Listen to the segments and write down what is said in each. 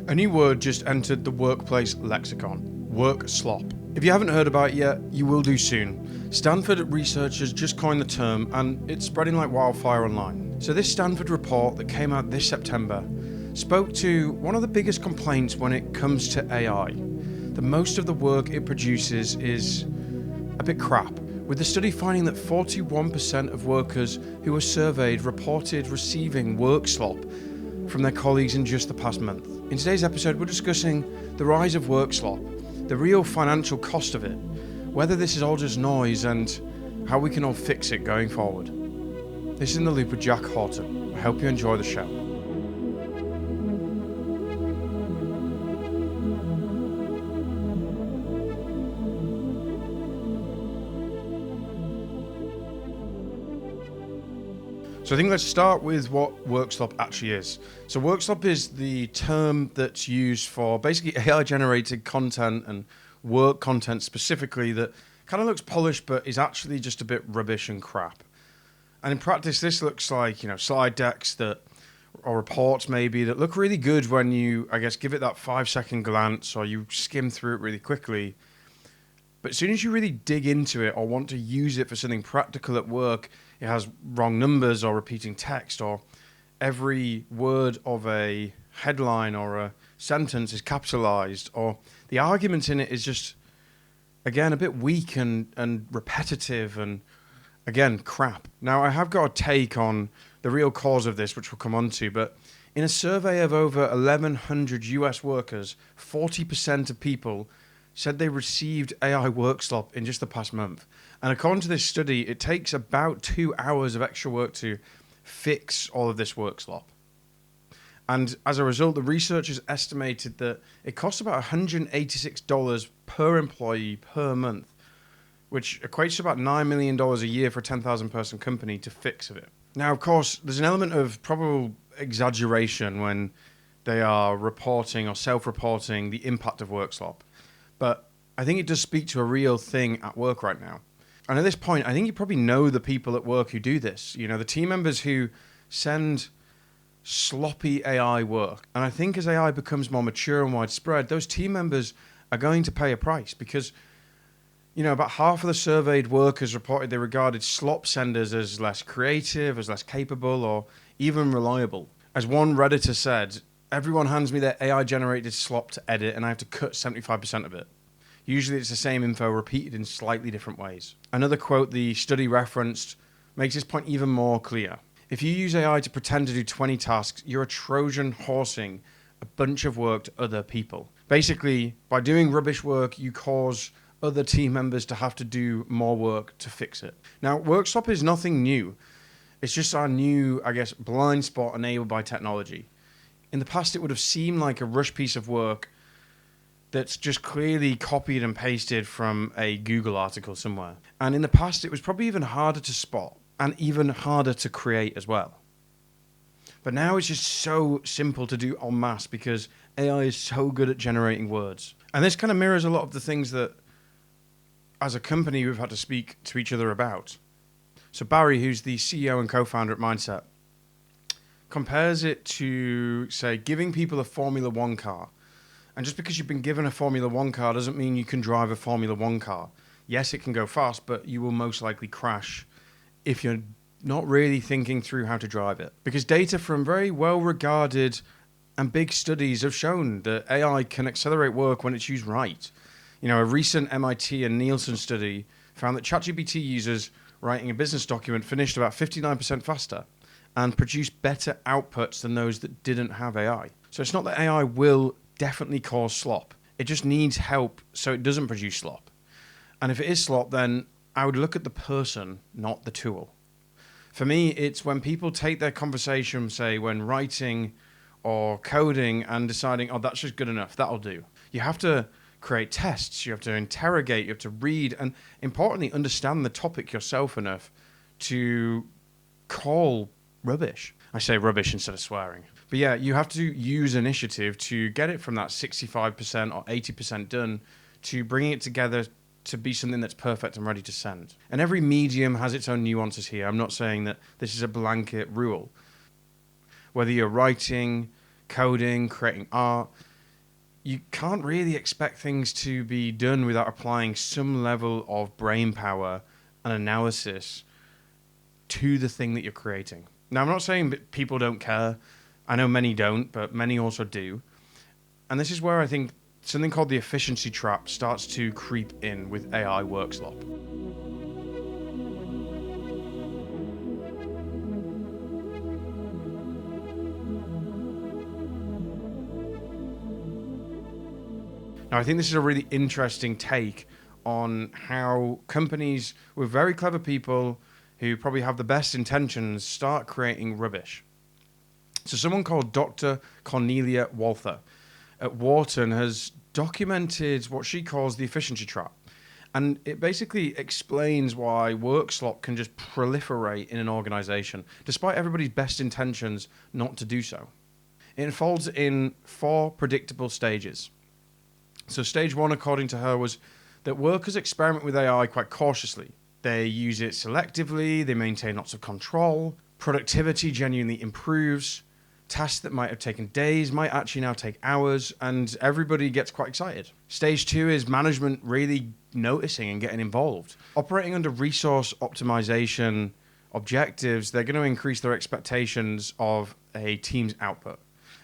A new word just entered the workplace lexicon: Workslop. If you haven't heard about it yet, you will do soon. Stanford researchers just coined the term, and it's spreading like wildfire online. So this Stanford report that came out this September spoke to one of the biggest complaints when it comes to AI. That most of the work it produces is a bit crap, with the study finding that 41% of workers who were surveyed reported receiving Workslop from their colleagues in just the past month. In today's episode, we're discussing the rise of Workslop, the real financial cost of it, whether this is all just noise, and how we can all fix it going forward. This is In the Loop with Jack Horton. I hope you enjoy the show. So I think let's start with what Workslop actually is. So Workslop is the term that's used for basically AI-generated content and work content specifically that kind of looks polished but is actually just a bit rubbish and crap. And in practice, this looks like, slide decks that, or reports maybe, that look really good when you, give it that 5-second glance or you skim through it really quickly. But as soon as you really dig into it or want to use it for something practical at work, it has wrong numbers or repeating text, or every word of a headline or a sentence is capitalized, or the argument in it is just, again, a bit weak and repetitive and, again, crap. Now, I have got a take on the real cause of this, which we'll come on to, but in a survey of over 1,100 US workers, 40% of people said they received AIworkslop in just the past month. And according to this study, it takes about 2 hours of extra work to fix all of this Workslop. And as a result, the researchers estimated that it costs about $186 per employee per month, which equates to about $9 million a year for a 10,000 person company to fix it. Now, of course, there's an element of probable exaggeration when they are reporting or self-reporting the impact of Workslop. But I think it does speak to a real thing at work right now. And at this point, I think you probably know the people at work who do this. The team members who send sloppy AI work. And I think as AI becomes more mature and widespread, those team members are going to pay a price because, about half of the surveyed workers reported they regarded slop senders as less creative, as less capable, or even reliable. As one Redditor said, everyone hands me their AI-generated slop to edit, and I have to cut 75% of it. Usually it's the same info repeated in slightly different ways. Another quote the study referenced makes this point even more clear. If you use AI to pretend to do 20 tasks, you're a Trojan horsing a bunch of work to other people. Basically, by doing rubbish work, you cause other team members to have to do more work to fix it. Now, Workslop is nothing new. It's just our new, blind spot enabled by technology. In the past, it would have seemed like a rush piece of work that's just clearly copied and pasted from a Google article somewhere. And in the past, it was probably even harder to spot and even harder to create as well. But now it's just so simple to do en masse because AI is so good at generating words. And this kind of mirrors a lot of the things that, as a company, we've had to speak to each other about. So Barry, who's the CEO and co-founder at Mindset, compares it to, say, giving people a Formula One car. And just because you've been given a Formula One car doesn't mean you can drive a Formula One car. Yes, it can go fast, but you will most likely crash if you're not really thinking through how to drive it. Because data from very well-regarded and big studies have shown that AI can accelerate work when it's used right. A recent MIT and Nielsen study found that ChatGPT users writing a business document finished about 59% faster and produced better outputs than those that didn't have AI. So it's not that AI will definitely cause slop. It just needs help so it doesn't produce slop. And if it is slop, then I would look at the person, not the tool. For me, it's when people take their conversation, say, when writing or coding and deciding, that's just good enough, that'll do. You have to create tests, you have to interrogate, you have to read, and importantly, understand the topic yourself enough to call rubbish. I say rubbish instead of swearing. But yeah, you have to use initiative to get it from that 65% or 80% done to bringing it together to be something that's perfect and ready to send. And every medium has its own nuances here. I'm not saying that this is a blanket rule. Whether you're writing, coding, creating art, you can't really expect things to be done without applying some level of brain power and analysis to the thing that you're creating. Now, I'm not saying that people don't care. I know many don't, but many also do. And this is where I think something called the efficiency trap starts to creep in with AIworkslop. Now, I think this is a really interesting take on how companies with very clever people who probably have the best intentions start creating rubbish. So someone called Dr. Cornelia Walther at Wharton has documented what she calls the efficiency trap. And it basically explains why Workslop can just proliferate in an organization, despite everybody's best intentions not to do so. It unfolds in 4 predictable stages. So stage 1, according to her, was that workers experiment with AI quite cautiously. They use it selectively, they maintain lots of control, productivity genuinely improves, tasks that might have taken days might actually now take hours, and everybody gets quite excited. Stage 2 is management really noticing and getting involved. Operating under resource optimization objectives, they're going to increase their expectations of a team's output.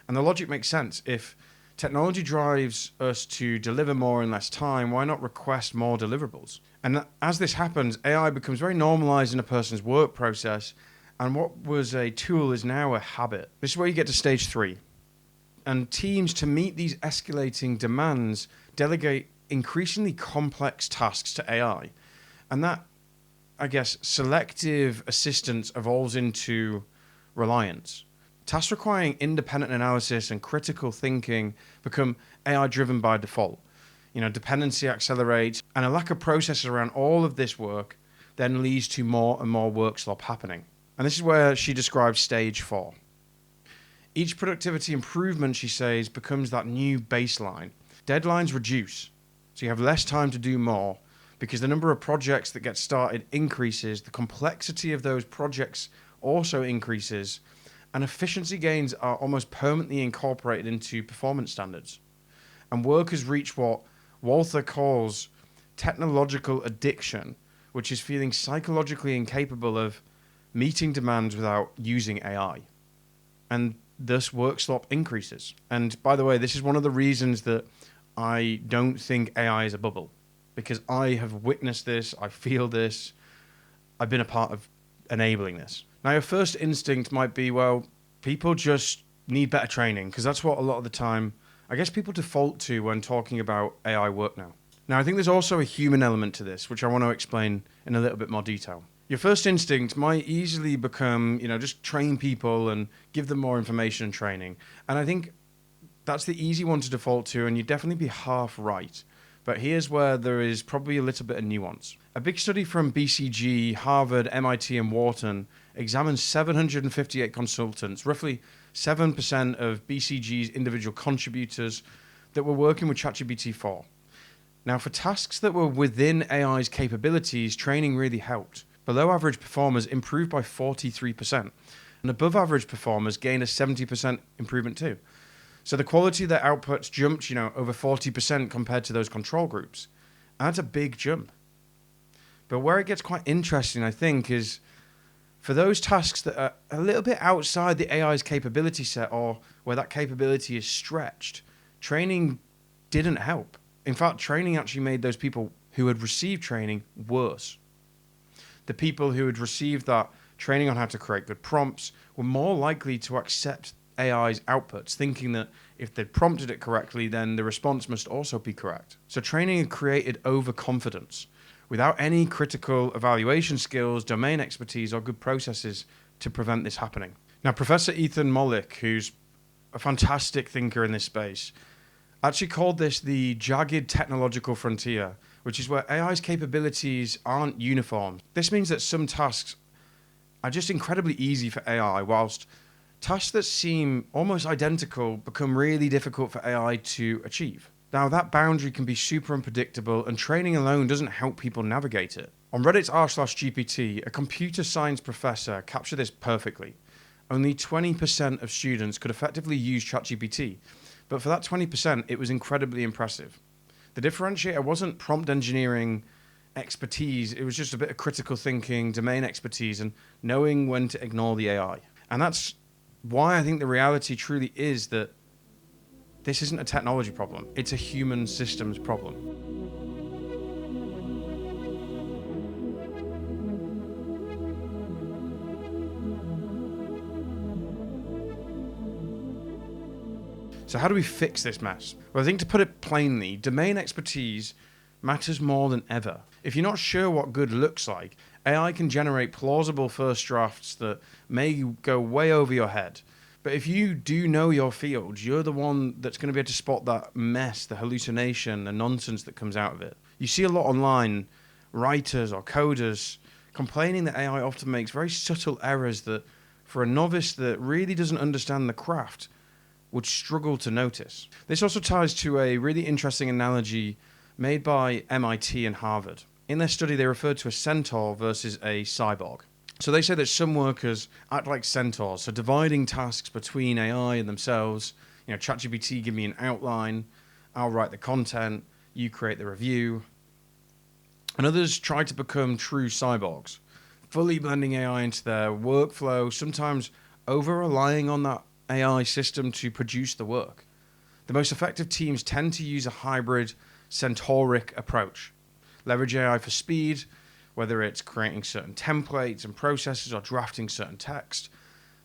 And the logic makes sense. If technology drives us to deliver more in less time, why not request more deliverables? And as this happens, AI becomes very normalized in a person's work process, and what was a tool is now a habit. This is where you get to stage 3. And teams, to meet these escalating demands, delegate increasingly complex tasks to AI. And that, I guess, selective assistance evolves into reliance. Tasks requiring independent analysis and critical thinking become AI-driven by default. Dependency accelerates, and a lack of processes around all of this work then leads to more and more workslop happening. And this is where she describes stage 4. Each productivity improvement, she says, becomes that new baseline. Deadlines reduce, so you have less time to do more because the number of projects that get started increases, the complexity of those projects also increases, and efficiency gains are almost permanently incorporated into performance standards. And workers reach what Walther calls technological addiction, which is feeling psychologically incapable of meeting demands without using AI. And thus workslop increases. And by the way, this is one of the reasons that I don't think AI is a bubble, because I have witnessed this, I feel this, I've been a part of enabling this. Now, your first instinct might be, well, people just need better training, because that's what a lot of the time, I guess, people default to when talking about AI work now. Now, I think there's also a human element to this, which I want to explain in a little bit more detail. Your first instinct might easily become, just train people and give them more information and training. And I think that's the easy one to default to, and you'd definitely be half right. But here's where there is probably a little bit of nuance. A big study from BCG, Harvard, MIT, and Wharton examined 758 consultants, roughly 7% of BCG's individual contributors that were working with ChatGPT 4. Now, for tasks that were within AI's capabilities, training really helped. Below average performers improved by 43%, and above average performers gained a 70% improvement too. So the quality of their outputs jumped, over 40% compared to those control groups. And that's a big jump. But where it gets quite interesting, I think, is for those tasks that are a little bit outside the AI's capability set, or where that capability is stretched, training didn't help. In fact, training actually made those people who had received training worse. The people who had received that training on how to create good prompts were more likely to accept AI's outputs, thinking that if they prompted it correctly, then the response must also be correct. So training had created overconfidence without any critical evaluation skills, domain expertise, or good processes to prevent this happening. Now, Professor Ethan Mollick, who's a fantastic thinker in this space, actually called this the jagged technological frontier, which is where AI's capabilities aren't uniform. This means that some tasks are just incredibly easy for AI, whilst tasks that seem almost identical become really difficult for AI to achieve. Now, that boundary can be super unpredictable, and training alone doesn't help people navigate it. On Reddit's r/GPT, a computer science professor captured this perfectly. Only 20% of students could effectively use ChatGPT, But for that 20%, it was incredibly impressive. The differentiator wasn't prompt engineering expertise, it was just a bit of critical thinking, domain expertise, and knowing when to ignore the AI. And that's why I think the reality truly is that this isn't a technology problem, it's a human systems problem. So how do we fix this mess? Well, I think to put it plainly, domain expertise matters more than ever. If you're not sure what good looks like, AI can generate plausible first drafts that may go way over your head. But if you do know your field, you're the one that's going to be able to spot that mess, the hallucination, the nonsense that comes out of it. You see a lot online, writers or coders complaining that AI often makes very subtle errors that, for a novice that really doesn't understand the craft, would struggle to notice. This also ties to a really interesting analogy made by MIT and Harvard. In their study, they referred to a Centaur versus a cyborg. So they say that some workers act like centaurs, so dividing tasks between AI and themselves. ChatGPT, give me an outline, I'll write the content, you create the review. And others try to become true cyborgs, fully blending AI into their workflow, sometimes over-relying on that AI system to produce the work. The most effective teams tend to use a hybrid centauric approach. Leverage AI for speed, whether it's creating certain templates and processes or drafting certain text,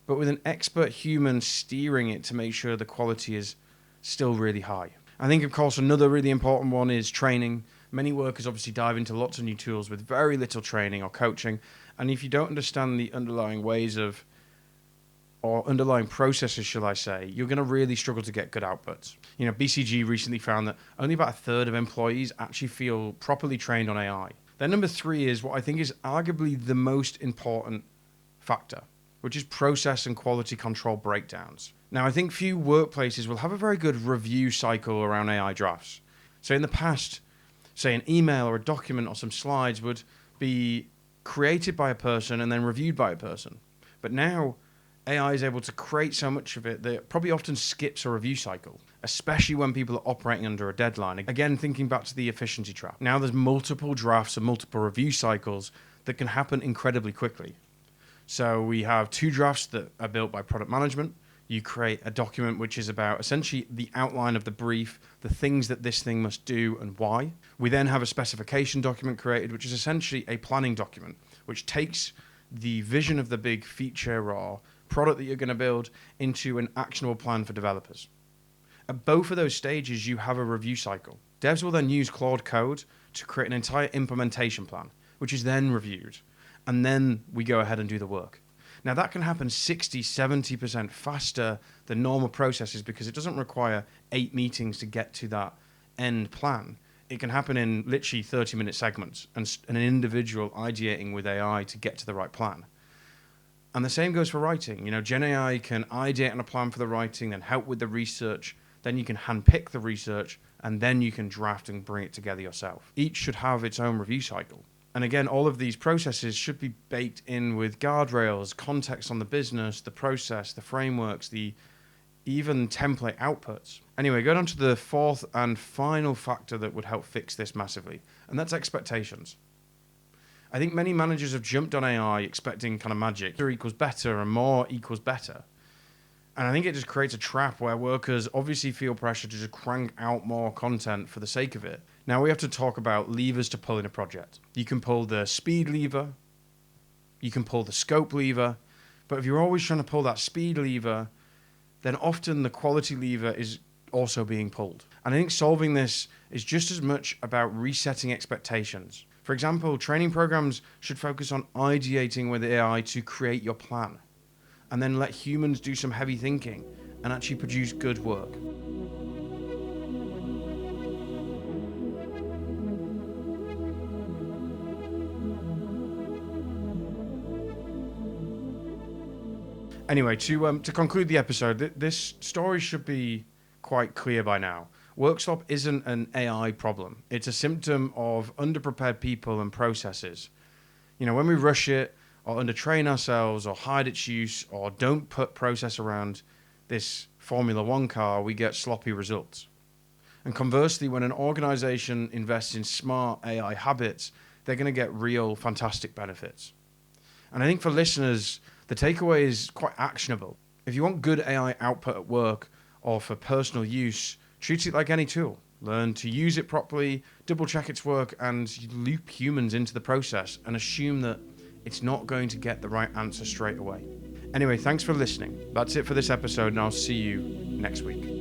but with an expert human steering it to make sure the quality is still really high. I think, of course, another really important one is training. Many workers obviously dive into lots of new tools with very little training or coaching, and if you don't understand the underlying ways of or underlying processes, shall I say, you're going to really struggle to get good outputs. BCG recently found that only about a third of employees actually feel properly trained on AI. Then number 3 is what I think is arguably the most important factor, which is process and quality control breakdowns. Now, I think few workplaces will have a very good review cycle around AI drafts. So in the past, say an email or a document or some slides would be created by a person and then reviewed by a person. But now, AI is able to create so much of it that it probably often skips a review cycle, especially when people are operating under a deadline. Again, thinking back to the efficiency trap. Now there's multiple drafts and multiple review cycles that can happen incredibly quickly. So we have 2 drafts that are built by product management. You create a document which is about essentially the outline of the brief, the things that this thing must do and why. We then have a specification document created, which is essentially a planning document, which takes the vision of the big feature or product that you're going to build into an actionable plan for developers. At both of those stages, you have a review cycle. Devs will then use Claude Code to create an entire implementation plan, which is then reviewed. And then we go ahead and do the work. Now that can happen 60, 70% faster than normal processes because it doesn't require 8 meetings to get to that end plan. It can happen in literally 30-minute segments and an individual ideating with AI to get to the right plan. And the same goes for writing. Gen AI can ideate on a plan for the writing, then help with the research, then you can handpick the research, and then you can draft and bring it together yourself. Each should have its own review cycle. And again, all of these processes should be baked in with guardrails, context on the business, the process, the frameworks, the even template outputs. Anyway, going on to the 4th and final factor that would help fix this massively, and that's expectations. I think many managers have jumped on AI expecting kind of magic. Better equals better and more equals better. And I think it just creates a trap where workers obviously feel pressure to just crank out more content for the sake of it. Now we have to talk about levers to pull in a project. You can pull the speed lever, you can pull the scope lever, but if you're always trying to pull that speed lever, then often the quality lever is also being pulled. And I think solving this is just as much about resetting expectations. For example, training programs should focus on ideating with AI to create your plan, and then let humans do some heavy thinking and actually produce good work. Anyway, to conclude the episode, this story should be quite clear by now. Workslop isn't an AI problem. It's a symptom of underprepared people and processes. When we rush it, or undertrain ourselves, or hide its use, or don't put process around this Formula One car, we get sloppy results. And conversely, when an organization invests in smart AI habits, they're going to get real, fantastic benefits. And I think for listeners, the takeaway is quite actionable. If you want good AI output at work or for personal use, treat it like any tool. Learn to use it properly, double check its work, and loop humans into the process and assume that it's not going to get the right answer straight away. Anyway, thanks for listening. That's it for this episode, and I'll see you next week.